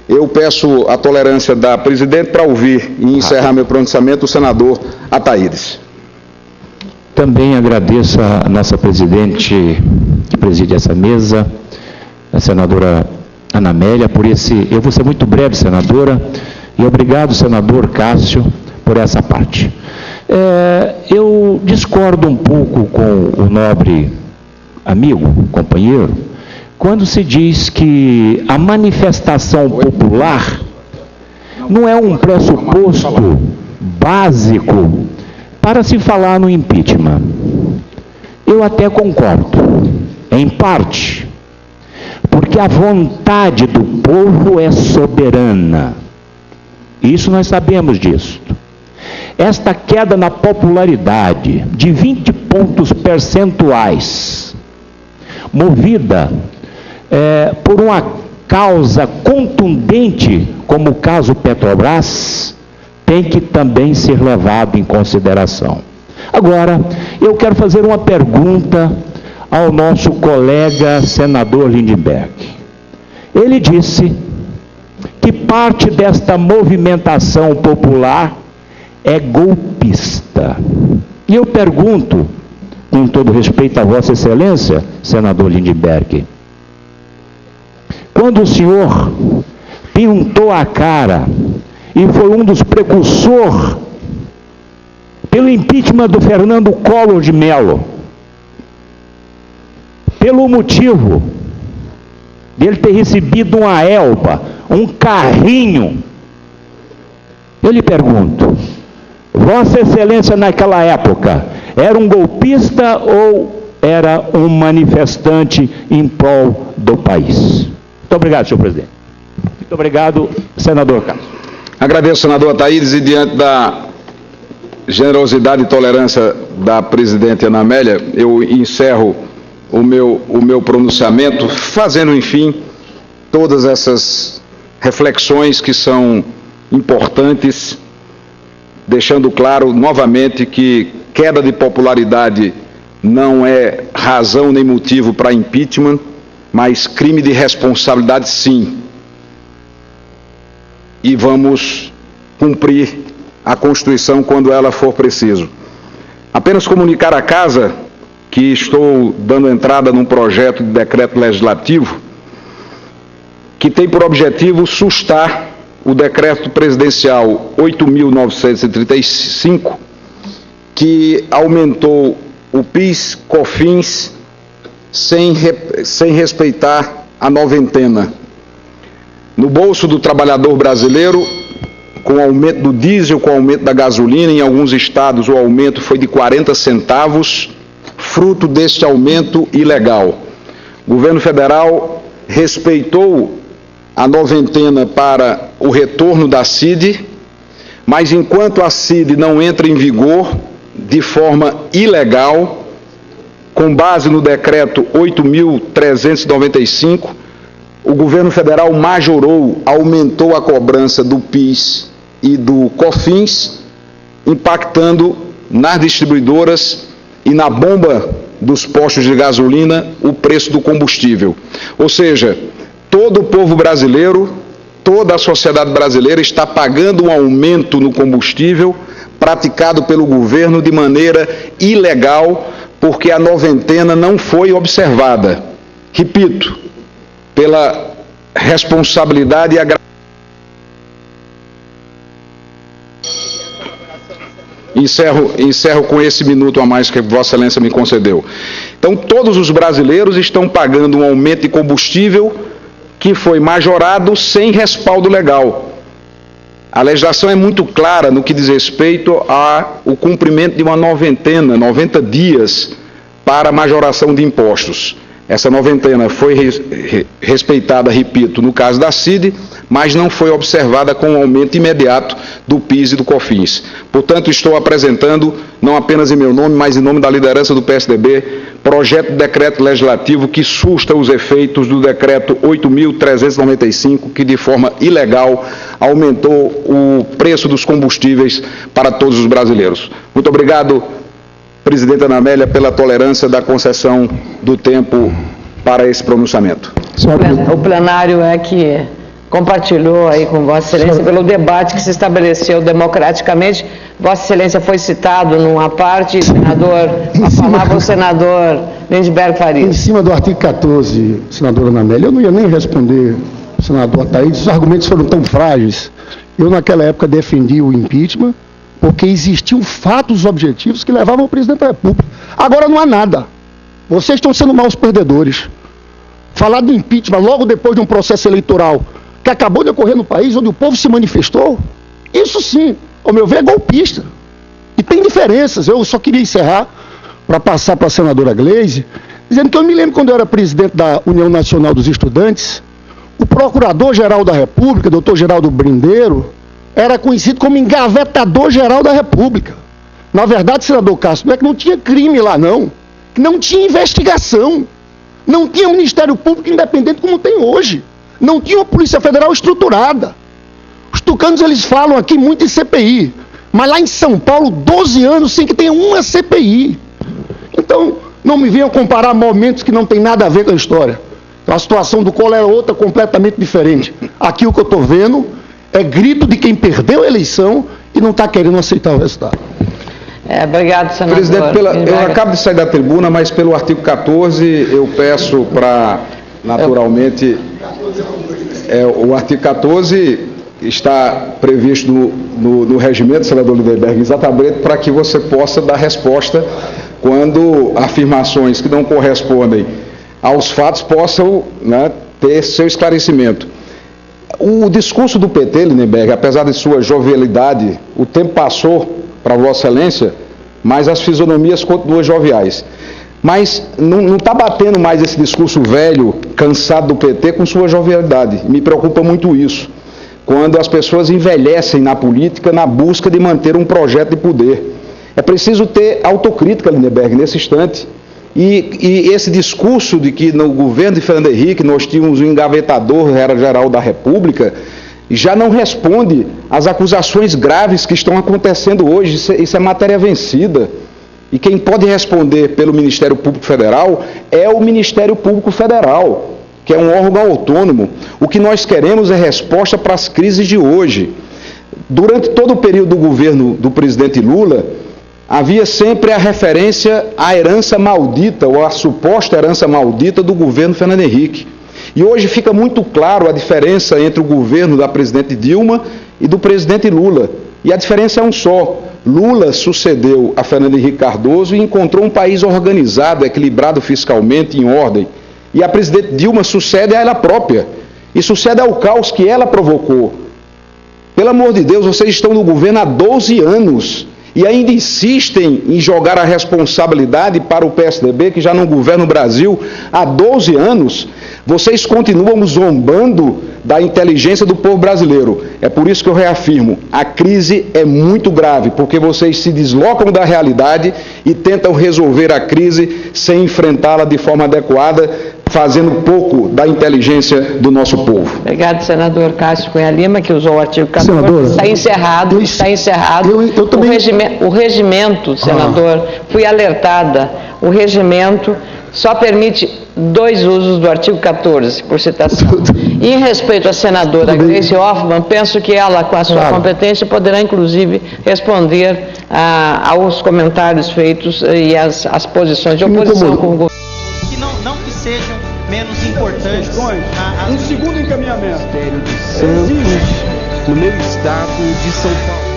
eu peço a tolerância da presidente para ouvir e encerrar meu pronunciamento o senador Ataídes. Também agradeço a nossa presidente que preside essa mesa, a senadora Ana Amélia, por esse... Eu vou ser muito breve, senadora, e obrigado, senador Cássio, por essa parte. Eu discordo um pouco com o nobre amigo, companheiro, quando se diz que a manifestação popular não é um pressuposto básico para se falar no impeachment. Eu até concordo, em parte, porque a vontade do povo é soberana. Isso nós sabemos disso. Esta queda na popularidade de 20 pontos percentuais, movida por uma causa contundente, como o caso Petrobras, tem que também ser levado em consideração. Agora, eu quero fazer uma pergunta ao nosso colega senador Lindbergh. Ele disse que parte desta movimentação popular é golpista. E eu pergunto, com todo respeito a Vossa Excelência, senador Lindbergh, quando o senhor pintou a cara e foi um dos precursores pelo impeachment do Fernando Collor de Mello, pelo motivo dele ter recebido uma Elba, um carrinho, eu lhe pergunto, Vossa Excelência naquela época era um golpista ou era um manifestante em prol do país? Muito obrigado, senhor presidente. Muito obrigado, senador Cássio. Agradeço, senador Ataídes, e diante da generosidade e tolerância da presidente Ana Amélia, eu encerro o meu pronunciamento, fazendo, enfim, todas essas reflexões que são importantes, deixando claro novamente que queda de popularidade não é razão nem motivo para impeachment, mas crime de responsabilidade sim. E vamos cumprir a Constituição quando ela for preciso. Apenas comunicar à Casa que estou dando entrada num projeto de decreto legislativo que tem por objetivo sustar o decreto presidencial 8.935, que aumentou o PIS, COFINS, sem respeitar a noventena. No bolso do trabalhador brasileiro, com o aumento do diesel, com o aumento da gasolina, em alguns estados o aumento foi de 40 centavos, fruto deste aumento ilegal. O governo federal respeitou a noventena para o retorno da CID, mas enquanto a CID não entra em vigor de forma ilegal, com base no decreto 8.395, o governo federal majorou, aumentou a cobrança do PIS e do COFINS, impactando nas distribuidoras e na bomba dos postos de gasolina o preço do combustível. Ou seja, todo o povo brasileiro, toda a sociedade brasileira está pagando um aumento no combustível praticado pelo governo de maneira ilegal, porque a noventena não foi observada. Repito, pela responsabilidade e a Encerro com esse minuto a mais que Vossa Excelência me concedeu. Então, todos os brasileiros estão pagando um aumento de combustível que foi majorado sem respaldo legal. A legislação é muito clara no que diz respeito ao cumprimento de uma noventena, 90 dias para a majoração de impostos. Essa noventena foi respeitada, repito, no caso da CID, mas não foi observada com o aumento imediato do PIS e do COFINS. Portanto, estou apresentando, não apenas em meu nome, mas em nome da liderança do PSDB, projeto de decreto legislativo que susta os efeitos do decreto 8.395, que de forma ilegal aumentou o preço dos combustíveis para todos os brasileiros. Muito obrigado, presidente Ana Amélia, pela tolerância da concessão do tempo para esse pronunciamento. O plenário é que compartilhou aí com Vossa Excelência pelo debate que se estabeleceu democraticamente. Vossa Excelência foi citado numa parte, senador, a palavra o senador Lindbergh Farias. Em cima do artigo 14, senadora Anamélia, eu não ia nem responder, senador Ataíde, os argumentos foram tão frágeis. Eu, naquela época, defendi o impeachment, porque existiam fatos objetivos que levavam ao presidente da República. Agora não há nada. Vocês estão sendo maus perdedores. Falar do impeachment logo depois de um processo eleitoral que acabou de ocorrer no país, onde o povo se manifestou, isso sim, ao meu ver, é golpista. E tem diferenças. Eu só queria encerrar, para passar para a senadora Gleisi, dizendo que eu me lembro quando eu era presidente da União Nacional dos Estudantes, o Procurador-Geral da República, doutor Geraldo Brindeiro, era conhecido como engavetador-geral da República. Na verdade, senador Castro, não é que não tinha crime lá, não. Que não tinha investigação. Não tinha Ministério Público independente como tem hoje. Não tinha uma Polícia Federal estruturada. Os tucanos, eles falam aqui muito em CPI. Mas lá em São Paulo, 12 anos sem que tenha uma CPI. Então, não me venham comparar momentos que não tem nada a ver com a história. A situação do Collor era outra, completamente diferente. Aqui o que eu estou vendo é grito de quem perdeu a eleição e não está querendo aceitar o resultado. Obrigado, senador. Presidente, eu acabo de sair da tribuna, mas pelo artigo 14 eu peço para, naturalmente, o artigo 14 está previsto no regimento, senador Lindbergh, exatamente para que você possa dar resposta quando afirmações que não correspondem aos fatos possam, né, ter seu esclarecimento. O discurso do PT, Lindbergh, apesar de sua jovialidade, o tempo passou para Vossa Excelência, mas as fisionomias continuam joviais. Mas não está batendo mais esse discurso velho, cansado do PT, com sua jovialidade. Me preocupa muito isso. Quando as pessoas envelhecem na política na busca de manter um projeto de poder. É preciso ter autocrítica, Lindbergh, nesse instante. E esse discurso de que no governo de Fernando Henrique nós tínhamos um engavetador-geral da República, já não responde às acusações graves que estão acontecendo hoje. Isso é matéria vencida. E quem pode responder pelo Ministério Público Federal é o Ministério Público Federal, que é um órgão autônomo. O que nós queremos é resposta para as crises de hoje. Durante todo o período do governo do presidente Lula, havia sempre a referência à herança maldita, ou à suposta herança maldita do governo Fernando Henrique. E hoje fica muito claro a diferença entre o governo da presidente Dilma e do presidente Lula. E a diferença é um só. Lula sucedeu a Fernando Henrique Cardoso e encontrou um país organizado, equilibrado fiscalmente, em ordem. E a presidente Dilma sucede a ela própria. E sucede ao caos que ela provocou. Pelo amor de Deus, vocês estão no governo há 12 anos. E ainda insistem em jogar a responsabilidade para o PSDB, que já não governa o Brasil há 12 anos. Vocês continuam zombando da inteligência do povo brasileiro. É por isso que eu reafirmo, a crise é muito grave, porque vocês se deslocam da realidade e tentam resolver a crise sem enfrentá-la de forma adequada, fazendo pouco da inteligência do nosso povo. Obrigado, senador Cássio Cunha Lima, que usou o artigo 14. Senador, está encerrado. Eu também... O regimento, senador, fui alertada, o regimento só permite 2 usos do artigo 14, por citação. E em respeito à senadora Gleisi Hoffmann, penso que ela, com a sua competência, poderá, inclusive, responder aos comentários feitos e às posições de oposição com o governo. Que não que sejam menos importantes. Um segundo encaminhamento. Ministério de Santos, no meu estado de São Paulo.